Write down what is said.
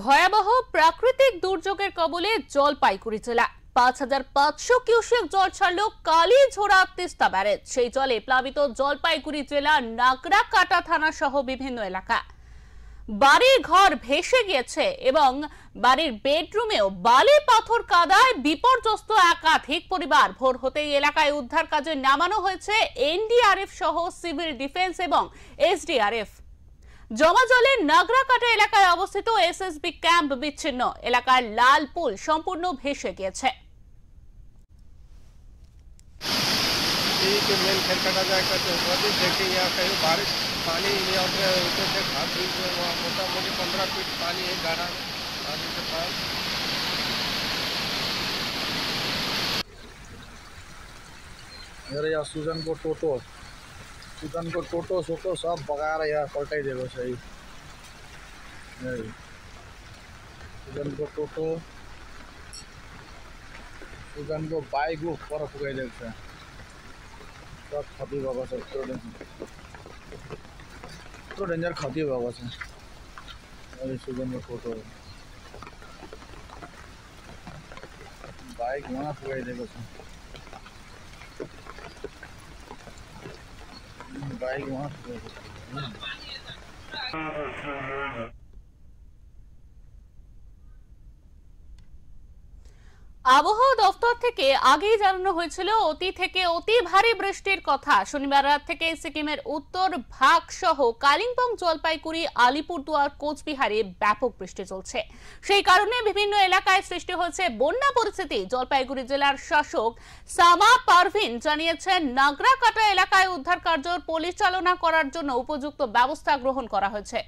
ভয়াবহ প্রাকৃতিক দুর্যোগের কবলে জলপাইগুড়ি জেলা ৫৫০০ কিউসেক জল ছাড়ল কালীঝোড়া তিস্তা ব্যারেজ। সেই জলে প্লাবিত জলপাইগুড়ি জেলার নাগরাকাটা থানা সহ বিভিন্ন এলাকা। বাড়ির ঘর ভেসে গিয়েছে এবং বাড়ির বেডরুমেও বালি পাথর কাদায় বিপর্যস্ত একাধিক পরিবার। ভোর হতেই এলাকায় উদ্ধার কাজে নামানো হয়েছে এনডিআরএফ সহ সিভিল ডিফেন্স এবং এসডিআরএফ। জমা জলে নাগরাকাটা এলাকায় অবস্থিত এসএসবি ক্যাম্প বিচ্ছিন্ন। এলাকার লাল পুল সম্পূর্ণ ভেসে গিয়েছে। मोटामोटी 15 फीट पानी है गाढ़ा पानी के पास। यहाँ सुजन को टोटो सोटो सब बगाएर यहाँ पल्टाइदिएको छ। सुजनको टोटो सुजनको बाइक पर पुगाइदिएको छ। सब क्षति भएको छ। यत्रो डेन्जर क्षति भएको छ। सुजनको टोटो बाइक वहाँ पुगाइदिएको छ। बाइक वहाँ আবহাওয়া দপ্তর থেকে আগেই জানানো হয়েছিল অতি থেকে অতি ভারী বৃষ্টির কথা। শনিবার রাত থেকে সিকিমের উত্তর ভাগ সহ কালিম্পং, জলপাইগুড়ি, আলিপুরদুয়ার, কোচবিহারে ব্যাপক বৃষ্টি চলছে। সেই কারণে বিভিন্ন এলাকায় সৃষ্টি হয়েছে বন্যা পরিস্থিতি। জলপাইগুড়ি জেলার শাসক সামা পারভিন জানিয়েছেন, নাগরাকাটা এলাকায় উদ্ধার কার্য পরিচালনা করার জন্য উপযুক্ত ব্যবস্থা গ্রহণ করা হয়েছে।